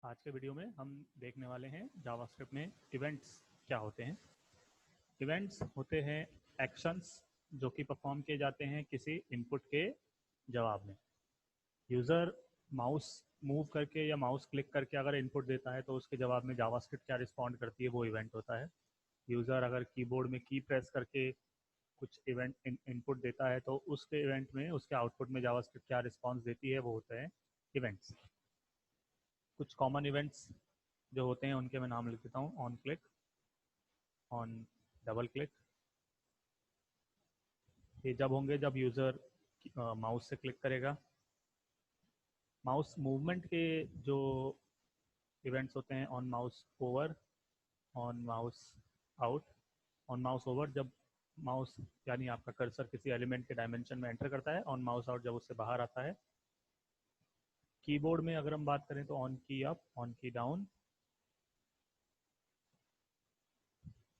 आज के वीडियो में हम देखने वाले हैं जावास्क्रिप्ट में इवेंट्स क्या होते हैं। इवेंट्स होते हैं एक्शंस जो कि परफॉर्म किए जाते हैं किसी इनपुट के जवाब में। यूज़र माउस मूव करके या माउस क्लिक करके अगर इनपुट देता है तो उसके जवाब में जावास्क्रिप्ट क्या रिस्पॉन्ड करती है वो इवेंट होता है। यूज़र अगर कीबोर्ड में की प्रेस करके कुछ इवेंट इनपुट देता है तो उसके इवेंट में उसके आउटपुट में जावास्क्रिप्ट क्या रिस्पॉन्स देती है वो होते हैं इवेंट्स। कुछ कॉमन इवेंट्स जो होते हैं उनके मैं नाम लिख देता हूँ। On click, on double click, ये जब होंगे जब यूज़र माउस से क्लिक करेगा। माउस मूवमेंट के जो इवेंट्स होते हैं on mouse over, on mouse out. On mouse over जब माउस यानी आपका कर्सर किसी एलिमेंट के डायमेंशन में एंटर करता है, ऑन माउस आउट जब उससे बाहर आता है। कीबोर्ड में अगर हम बात करें तो ऑन की अप, ऑन की डाउन,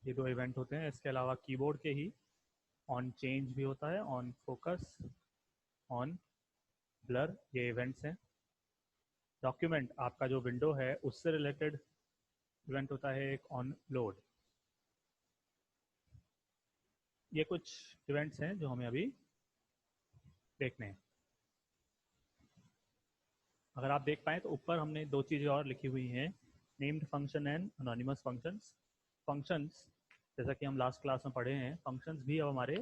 ये दो इवेंट होते हैं। इसके अलावा कीबोर्ड के ही ऑन चेंज भी होता है, ऑन फोकस, ऑन ब्लर, ये इवेंट्स हैं। डॉक्यूमेंट आपका जो विंडो है उससे रिलेटेड इवेंट होता है एक ऑन लोड। ये कुछ इवेंट्स हैं जो हमें अभी देखने हैं। अगर आप देख पाए तो ऊपर हमने दो चीज़ें और लिखी हुई हैं, named function and anonymous functions. Functions जैसा कि हम लास्ट क्लास में पढ़े हैं, फंक्शंस भी अब हमारे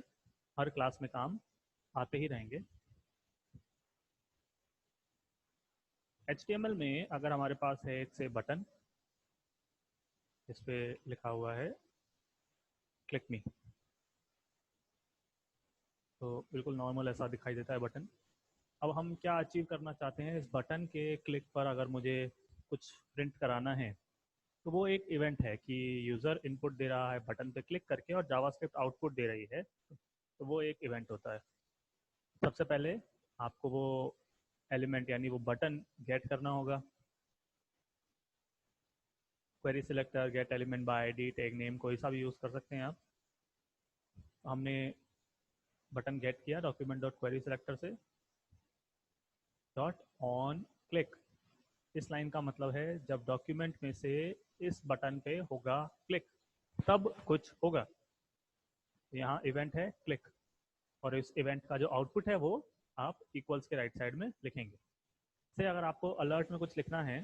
हर क्लास में काम आते ही रहेंगे। HTML में अगर हमारे पास है एक से बटन, इस पे लिखा हुआ है क्लिक मी, तो बिल्कुल नॉर्मल ऐसा दिखाई देता है बटन। अब हम क्या अचीव करना चाहते हैं, इस बटन के क्लिक पर अगर मुझे कुछ प्रिंट कराना है तो वो एक इवेंट है कि यूज़र इनपुट दे रहा है बटन पे क्लिक करके और जावास्क्रिप्ट आउटपुट दे रही है, तो वो एक इवेंट होता है। सबसे पहले आपको वो एलिमेंट यानी वो बटन गेट करना होगा। Query selector, gate element by ID, tag name, कोई सा भी यूज़ कर सकते हैं आप। हमने बटन गेट किया डॉक्यूमेंट डॉट क्वेरी सिलेक्टर से, डॉट ऑन क्लिक। इस लाइन का मतलब है जब डॉक्यूमेंट में से इस बटन पे होगा क्लिक तब कुछ होगा। यहाँ इवेंट है क्लिक, और इस इवेंट का जो आउटपुट है वो आप इक्वल्स के राइट साइड में लिखेंगे। से अगर आपको अलर्ट में कुछ लिखना है,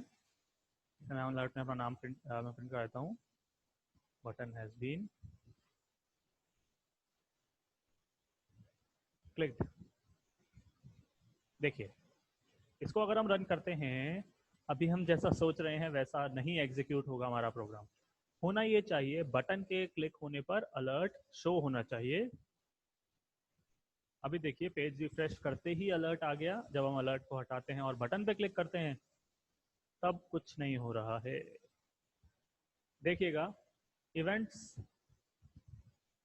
मैं अलर्ट में अपना नाम प्रिंट कर देता हूँ, बटन हैज बीन क्लिक्ड। देखिए इसको अगर हम रन करते हैं, अभी हम जैसा सोच रहे हैं वैसा नहीं एग्जीक्यूट होगा हमारा प्रोग्राम। होना ये चाहिए बटन के क्लिक होने पर अलर्ट शो होना चाहिए। अभी देखिए पेज रिफ्रेश करते ही अलर्ट आ गया, जब हम अलर्ट को हटाते हैं और बटन पे क्लिक करते हैं तब कुछ नहीं हो रहा है। देखिएगा इवेंट्स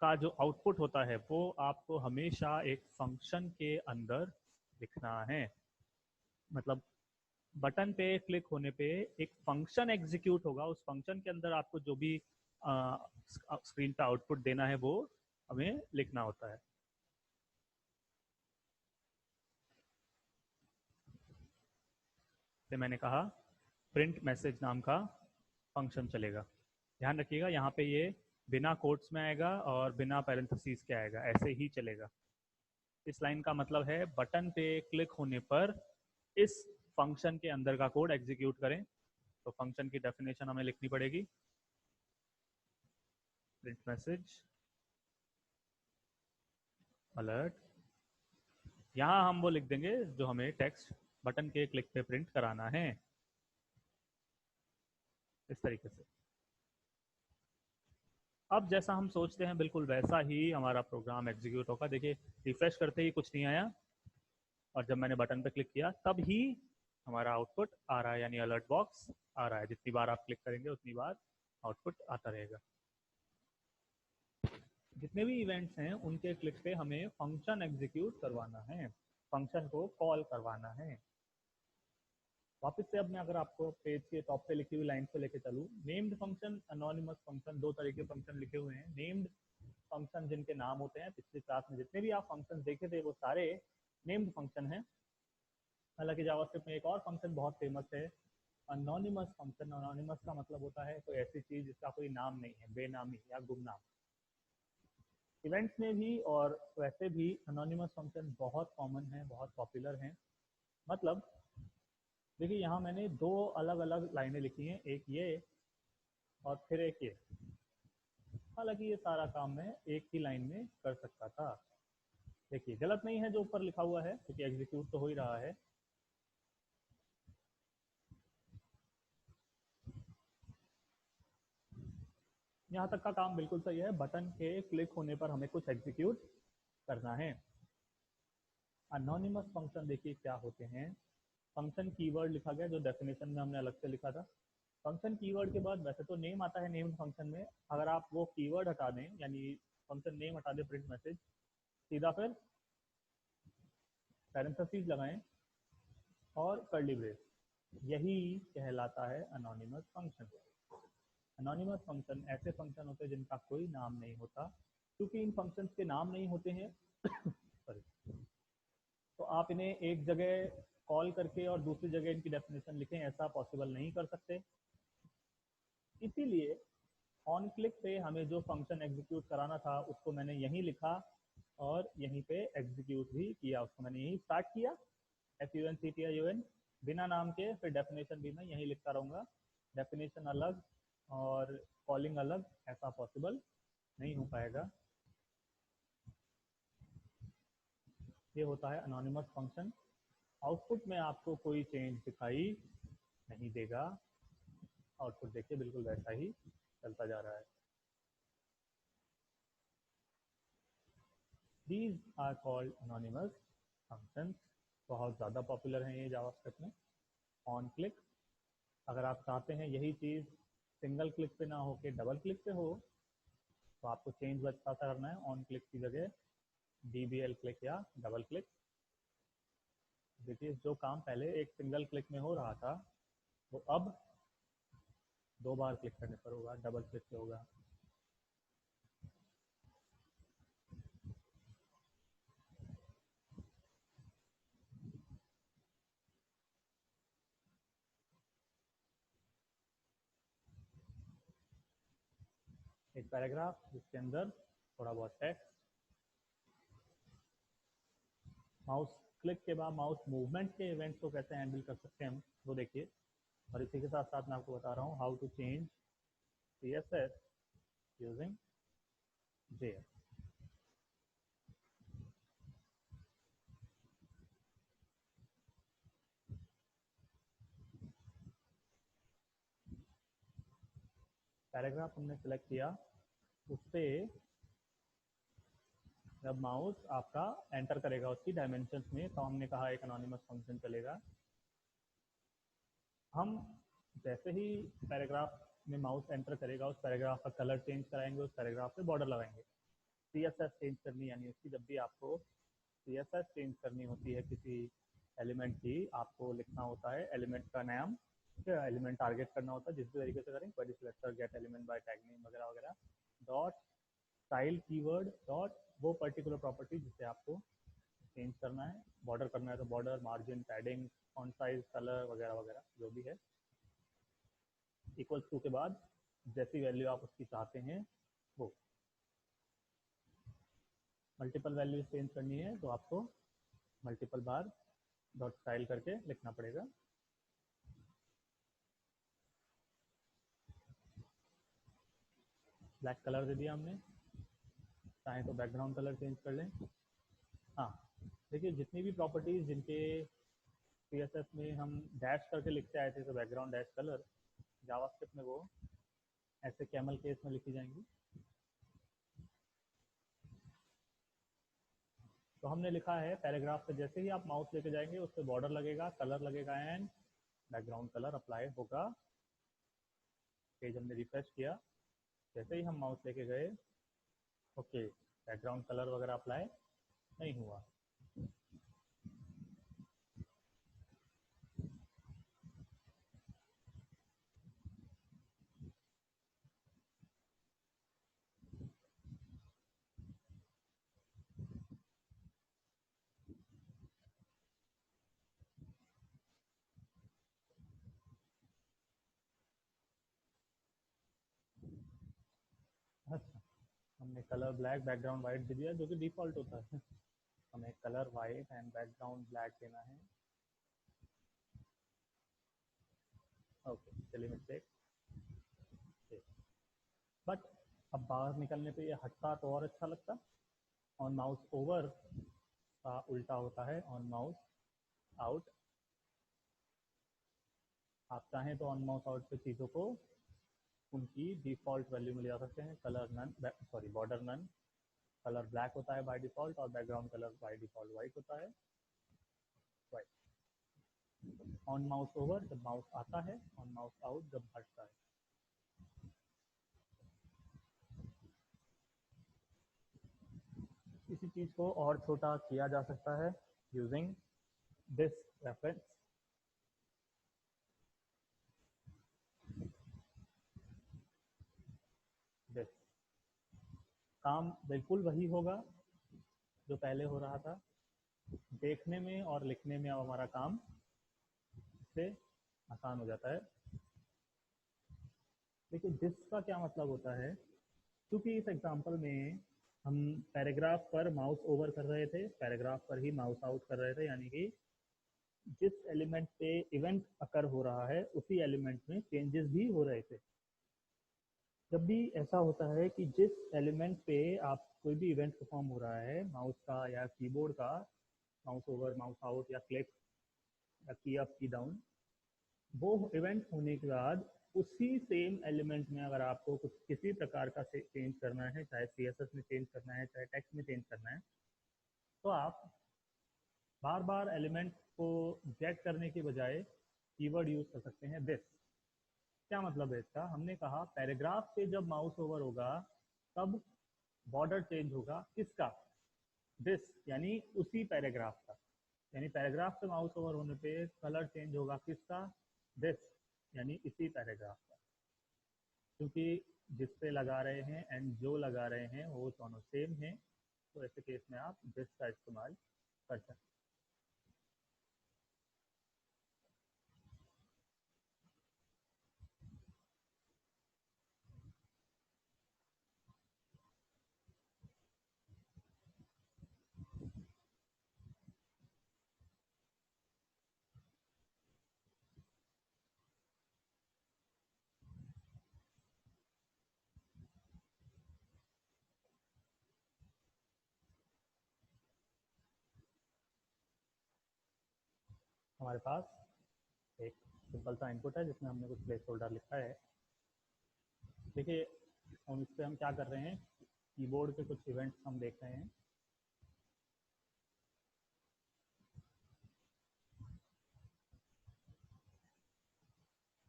का जो आउटपुट होता है वो आपको हमेशा एक फंक्शन के अंदर लिखना है। मतलब बटन पे क्लिक होने पे एक फंक्शन एग्जीक्यूट होगा, उस फंक्शन के अंदर आपको जो भी स्क्रीन पे आउटपुट देना है वो हमें लिखना होता है। तो मैंने कहा प्रिंट मैसेज नाम का फंक्शन चलेगा। ध्यान रखिएगा यहाँ पे ये बिना कोट्स में आएगा और बिना पैरेंथेसिस के आएगा, ऐसे ही चलेगा। इस लाइन का मतलब है बटन पे क्लिक होने पर इस फंक्शन के अंदर का कोड एग्जीक्यूट करें। तो फंक्शन की डेफिनेशन हमें लिखनी पड़ेगी, प्रिंट मैसेज अलर्ट। यहाँ हम वो लिख देंगे जो हमें टेक्स्ट बटन के क्लिक पे प्रिंट कराना है, इस तरीके से। अब जैसा हम सोचते हैं बिल्कुल वैसा ही हमारा प्रोग्राम एग्जीक्यूट होगा। देखिए रिफ्रेश करते ही कुछ नहीं आया, और जब मैंने बटन पे क्लिक किया तब ही हमारा आउटपुट आ रहा है, यानी अलर्ट बॉक्स आ रहा है। जितनी बार आप क्लिक करेंगे उतनी बार आउटपुट आता रहेगा। जितने भी इवेंट्स हैं उनके क्लिक पे हमें फंक्शन एग्जीक्यूट करवाना है, फंक्शन को कॉल करवाना है। वापस से अब मैं अगर आपको पेज के टॉप पे लिखी हुई लाइन पे लेके चलूँ, नेम्ड फंक्शन, अनोनिमस फंक्शन, दो तरह के फंक्शन लिखे हुए हैं। नेम्ड फंक्शन जिनके नाम होते हैं, पिछली क्लास में जितने भी आप फंक्शन देखे थे वो सारे नेम्ड फंक्शन हैं। हालांकि जावास्क्रिप्ट में एक और फंक्शन बहुत फेमस है, अनोनिमस फंक्शन, अनोनिमस का मतलब होता है कोई ऐसी चीज जिसका कोई नाम नहीं है, बेनामी या गुमनाम। इवेंट्स में भी और वैसे भी अनोनिमस फंक्शन बहुत कॉमन है, बहुत पॉपुलर हैं। मतलब देखिए यहाँ मैंने दो अलग अलग लाइनें लिखी हैं, एक ये और फिर एक ये। हालांकि ये सारा काम मैं एक ही लाइन में कर सकता था। देखिए गलत नहीं है जो ऊपर लिखा हुआ है, क्योंकि एग्जीक्यूट तो हो ही रहा है। यहाँ तक का काम बिल्कुल सही है, बटन के क्लिक होने पर हमें कुछ एग्जीक्यूट करना है। अनोनिमस फंक्शन देखिए क्या होते हैं। फंक्शन कीवर्ड लिखा गया जो डेफिनेशन में हमने अलग से लिखा था। फंक्शन कीवर्ड के बाद वैसे तो नेम आता है, नेम फंक्शन में अगर आप वो कीवर्ड हटा दें, यानी फंक्शन नेम हटा दें, प्रिंट मैसेज, सीधा फिर पैरेंथेसिस लगाएं और कर्ली ब्रेस, यही कहलाता है अनोनिमस फंक्शन। अनोनिमस फंक्शन ऐसे फंक्शन होते हैं जिनका कोई नाम नहीं होता। क्योंकि इन फंक्शंस के नाम नहीं होते हैं सॉरी, तो आप इन्हें एक जगह कॉल करके और दूसरी जगह इनकी डेफिनेशन लिखें, ऐसा पॉसिबल नहीं कर सकते। इसीलिए ऑन क्लिक पे हमें जो फंक्शन एग्जीक्यूट कराना था उसको मैंने यहीं लिखा और यहीं पे एग्जीक्यूट भी किया, उसको मैंने यहीं स्टार्ट किया, FUNCTION, बिना नाम के। फिर डेफिनेशन भी मैं यहीं लिखता रहूँगा, डेफिनेशन अलग और कॉलिंग अलग, ऐसा पॉसिबल नहीं हो पाएगा। ये होता है अनोनिमस फंक्शन। आउटपुट में आपको कोई चेंज दिखाई नहीं देगा, आउटपुट देखिए बिल्कुल वैसा ही चलता जा रहा है। These are called anonymous functions। बहुत ज़्यादा पॉपुलर हैं ये जावास्क्रिप्ट में। ऑन क्लिक, अगर आप चाहते हैं यही चीज़ सिंगल क्लिक पे ना हो के डबल क्लिक पे हो, तो आपको चेंज बच्चा सा करना है, ऑन क्लिक की जगह DBL क्लिक या डबल क्लिक। देखिए जो काम पहले एक सिंगल क्लिक में हो रहा था वो अब दो बार क्लिक करने पर होगा, डबल क्लिक से होगा। एक पैराग्राफ जिसके अंदर थोड़ा बहुत टेक्स्ट, माउस क्लिक के बाद माउस मूवमेंट के इवेंट्स को कैसे हैंडल कर सकते हैं हम वो देखिए। और इसी के साथ साथ मैं आपको बता रहा हूँ how to change CSS using JS। Paragraph हमने सेलेक्ट किया, उस पर जब माउस आपका एंटर करेगा उसकी डायमेंशंस में, तो हमने कहा एक अनोनिमस फंक्शन चलेगा। हम जैसे ही पैराग्राफ में माउस एंटर करेगा उस पैराग्राफ का कलर चेंज कराएंगे, उस पैराग्राफ पे बॉर्डर लगाएंगे। CSS चेंज करनी, यानी उसकी जब भी आपको CSS चेंज करनी होती है किसी एलिमेंट की, आपको लिखना होता है एलिमेंट का नाम, एलिमेंट टारगेट करना होता है, जिस भी तरीके से करें, query selector, gate element by tag name वगैरह वगैरह, डॉट स्टाइल कीवर्ड डॉट वो पर्टिकुलर प्रॉपर्टी जिसे आपको चेंज करना है। बॉर्डर करना है तो border, margin, padding, font size, colour वगैरह वगैरह जो भी है। इक्वल टू के बाद जैसी वैल्यू आप उसकी चाहते हैं वो, मल्टीपल वैल्यू चेंज करनी है तो आपको मल्टीपल बार डॉट स्टाइल करके लिखना पड़ेगा। ब्लैक कलर दे दिया हमने, चाहे तो बैकग्राउंड कलर चेंज कर लें। हाँ देखिए जितनी भी प्रॉपर्टीज जिनके CSS में हम डैश करके लिखते आए थे, तो बैकग्राउंड डैश कलर, जावास्क्रिप्ट में वो ऐसे कैमल केस में लिखी जाएंगी। तो हमने लिखा है पैराग्राफ पे जैसे ही आप माउस लेके जाएंगे उस पर बॉर्डर लगेगा, कलर लगेगा एंड बैकग्राउंड कलर अप्लाई होगा। पेज हमने रिफ्रेश किया, जैसे ही हम माउस लेके गए ओके, बैकग्राउंड कलर वगैरह अप्लाई नहीं हुआ। हमने कलर ब्लैक बैकग्राउंड वाइट दे दिया जो कि डिफ़ॉल्ट होता है। हमें colour white and background black देना है। ओके, चलिए मिस्टेक। बट अब बाहर निकलने पे ये हटता तो और अच्छा लगता। ऑन माउस ओवर का उल्टा होता है ऑन माउस आउट। आप चाहें तो ऑन माउस आउट पे चीज़ों को उनकी डिफ़ॉल्ट वैल्यू में ले जा सकते हैं। Colour none, sorry border none, colour black होता है बाय डिफ़ॉल्ट और background colour by default white होता है। वाइट ऑन माउस ओवर जब माउस आता है, ऑन माउस आउट जब हटता है। इसी चीज़ को और छोटा किया जा सकता है यूजिंग दिस रेफरेंस। दिस काम बिल्कुल वही होगा जो पहले हो रहा था। देखने में और लिखने में अब हमारा काम इससे आसान हो जाता है। देखिए दिस का क्या मतलब होता है, क्योंकि इस एग्जांपल में हम पैराग्राफ पर माउस ओवर कर रहे थे, पैराग्राफ पर ही माउस आउट कर रहे थे, यानी कि जिस एलिमेंट पे इवेंट अकर हो रहा है उसी एलिमेंट में चेंजेस भी हो रहे थे। जब भी ऐसा होता है कि जिस एलिमेंट पे आप कोई भी इवेंट परफॉर्म हो रहा है माउस का या कीबोर्ड का, माउस ओवर, माउस आउट या क्लिक या की अप की डाउन, वो इवेंट होने के बाद उसी सेम एलिमेंट में अगर आपको कुछ किसी प्रकार का चेंज करना है, चाहे CSS में चेंज करना है, चाहे टेक्स्ट में चेंज करना है, तो आप बार बार एलिमेंट को गेट करने के बजाय कीवर्ड यूज कर सकते हैं दिस। क्या मतलब है इसका? हमने कहा पैराग्राफ पे जब माउस ओवर होगा तब बॉर्डर चेंज होगा किसका? दिस, यानी उसी पैराग्राफ का। यानी पैराग्राफ पे माउस ओवर होने पे कलर चेंज होगा किसका? दिस, यानी इसी पैराग्राफ का। क्योंकि जिस पे लगा रहे हैं एंड जो लगा रहे हैं वो दोनों सेम हैं, तो ऐसे केस में आप दिस का इस्तेमाल कर सकते हैं। हमारे पास एक सिंपल सा इनपुट है जिसमें हमने कुछ प्लेस होल्डर लिखा है। देखिए हम इस पर हम क्या कर रहे हैं, कीबोर्ड के कुछ इवेंट्स हम देख रहे हैं।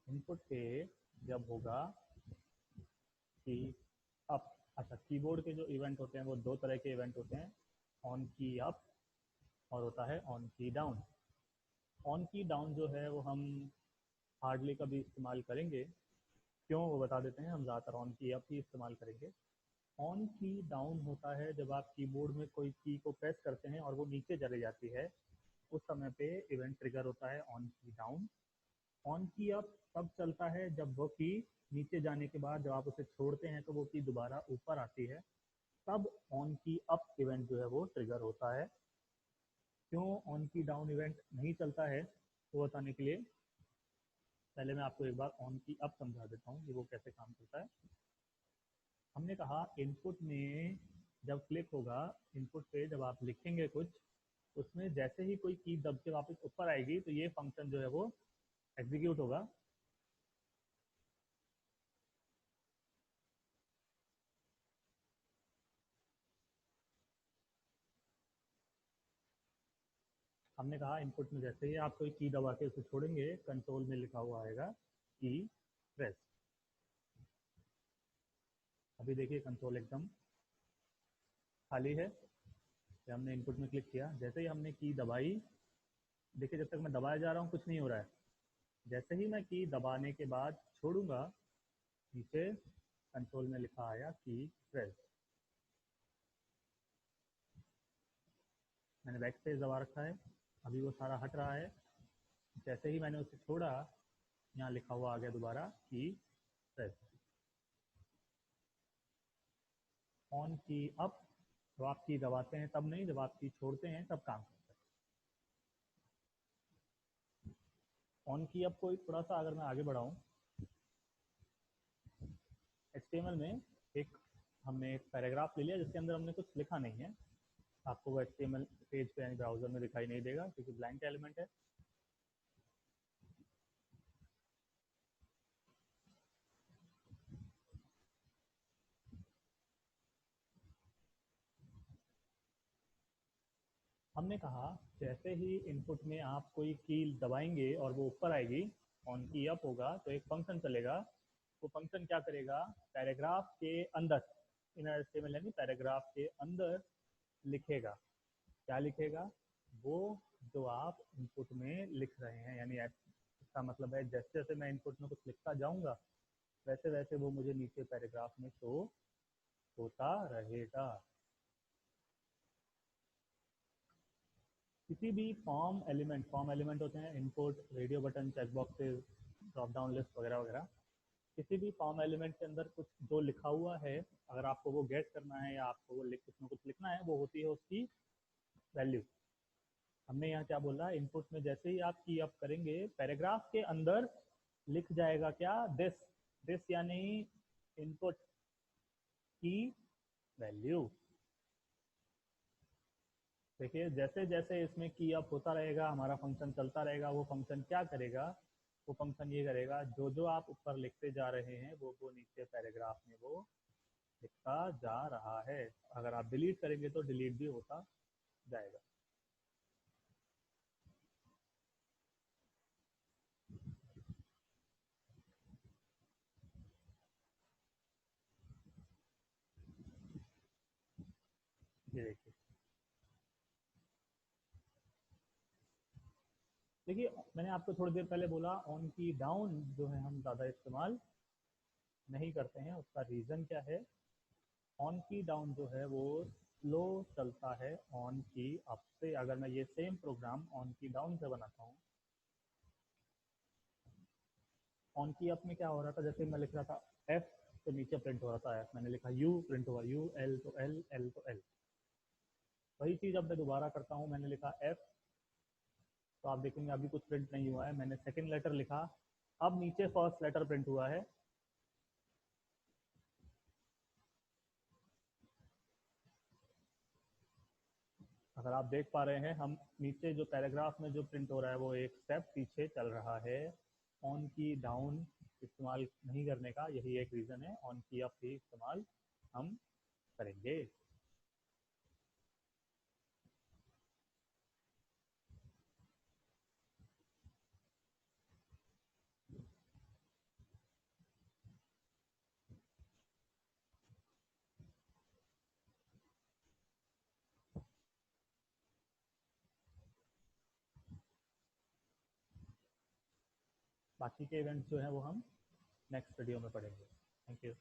इनपुट पे जब होगा कि अप, अच्छा कीबोर्ड के जो इवेंट होते हैं वो दो तरह के इवेंट होते हैं, ऑन की अप और होता है ऑन की डाउन। ऑन की डाउन जो है वो हम हार्डली कभी इस्तेमाल करेंगे, क्यों वो बता देते हैं। हम ज़्यादातर ऑन की अप ही इस्तेमाल करेंगे। ऑन की डाउन होता है जब आप कीबोर्ड में कोई की को प्रेस करते हैं और वो नीचे चली जाती है, उस समय पे इवेंट ट्रिगर होता है ऑन की डाउन। ऑन की अप तब चलता है जब वो की नीचे जाने के बाद जब आप उसे छोड़ते हैं तो वो की दोबारा ऊपर आती है, तब ऑन की अप इवेंट जो है वो ट्रिगर होता है। क्यों ऑन की डाउन इवेंट नहीं चलता है वो बताने के लिए पहले मैं आपको एक बार ऑन की अप समझा देता हूँ कि वो कैसे काम करता है। हमने कहा इनपुट में जब क्लिक होगा, इनपुट पे जब आप लिखेंगे कुछ, उसमें जैसे ही कोई की दब के वापस ऊपर आएगी तो ये फंक्शन जो है वो एग्जीक्यूट होगा। हमने कहा इनपुट में जैसे ही आप कोई की दबा के उसे छोड़ेंगे, कंट्रोल में लिखा हुआ आएगा की प्रेस। अभी देखिए कंट्रोल एकदम खाली है। जब हमने इनपुट में क्लिक किया, जैसे ही हमने की दबाई, देखिए जब तक मैं दबाया जा रहा हूँ कुछ नहीं हो रहा है। जैसे ही मैं की दबाने के बाद छोड़ूंगा, नीचे कंट्रोल में लिखा आया की प्रेस। मैंने बैक स्पेस दबा रखा है, अभी वो सारा हट रहा है। जैसे ही मैंने उसे छोड़ा, यहाँ लिखा हुआ आ गया दोबारा की प्रेस। ऑन की अप, जब आप की दबाते हैं तब नहीं, जब आप की छोड़ते हैं तब काम करता है। ऑन की अप को थोड़ा सा अगर मैं आगे बढ़ाऊँ, HTML में एक हमने एक पैराग्राफ ले लिया जिसके अंदर हमने कुछ लिखा नहीं है। आपको वो HTML पेज पे यानी ब्राउजर में दिखाई नहीं देगा क्योंकि ब्लैंक एलिमेंट है। हमने कहा जैसे ही इनपुट में आप कोई की दबाएंगे और वो ऊपर आएगी, ऑन की अप होगा तो एक फंक्शन चलेगा। वो फंक्शन क्या करेगा, पैराग्राफ के अंदर, इनर HTML यानी पैराग्राफ के अंदर लिखेगा। क्या लिखेगा, वो जो आप इनपुट में लिख रहे हैं, यानी इसका मतलब है जैसे जैसे मैं इनपुट में कुछ लिखता जाऊंगा वैसे वैसे वो मुझे नीचे पैराग्राफ में शो होता रहेगा। किसी भी फॉर्म एलिमेंट होते हैं input, radio button, check boxes, drop down list वगैरह वगैरह। किसी भी फॉर्म एलिमेंट के अंदर कुछ जो लिखा हुआ है, अगर आपको वो गेट करना है या आपको वो उसमें कुछ लिखना है, वो होती है उसकी वैल्यू। हमने यहाँ क्या बोला, इनपुट में जैसे ही आप की अप करेंगे पैराग्राफ के अंदर लिख जाएगा क्या, दिस। दिस यानी इनपुट की वैल्यू। देखिए जैसे जैसे इसमें की अप होता रहेगा, हमारा फंक्शन चलता रहेगा। वो फंक्शन क्या करेगा, वो फंक्शन ये करेगा, जो जो आप ऊपर लिखते जा रहे हैं वो नीचे पैराग्राफ में वो लिखता जा रहा है। अगर आप डिलीट करेंगे तो डिलीट भी होता जाएगा। ये देखिए, देखिए मैंने आपको थोड़ी देर पहले बोला ऑन की डाउन जो है हम ज़्यादा इस्तेमाल नहीं करते हैं। उसका रीज़न क्या है, ऑन की डाउन जो है वो स्लो चलता है ऑन की अप से। अगर मैं ये सेम प्रोग्राम ऑन की डाउन से बनाता हूँ, ऑन की अप में क्या हो रहा था, जैसे मैं लिख रहा था एफ तो नीचे प्रिंट हो रहा था एफ, मैंने लिखा यू प्रिंट हुआ यू, एल तो एल, एल तो एल। वही चीज़ अब मैं दोबारा करता हूँ, मैंने लिखा एफ तो आप देखेंगे अभी कुछ प्रिंट नहीं हुआ है। मैंने सेकेंड लेटर लिखा, अब नीचे फर्स्ट लेटर प्रिंट हुआ है। अगर आप देख पा रहे हैं, हम नीचे जो पैराग्राफ में जो प्रिंट हो रहा है वो एक स्टेप पीछे चल रहा है। ऑन की डाउन इस्तेमाल नहीं करने का यही एक रीज़न है, ऑन की अप ही इस्तेमाल हम करेंगे। बाकी के इवेंट्स जो है वो हम नेक्स्ट वीडियो में पढ़ेंगे। Thank you.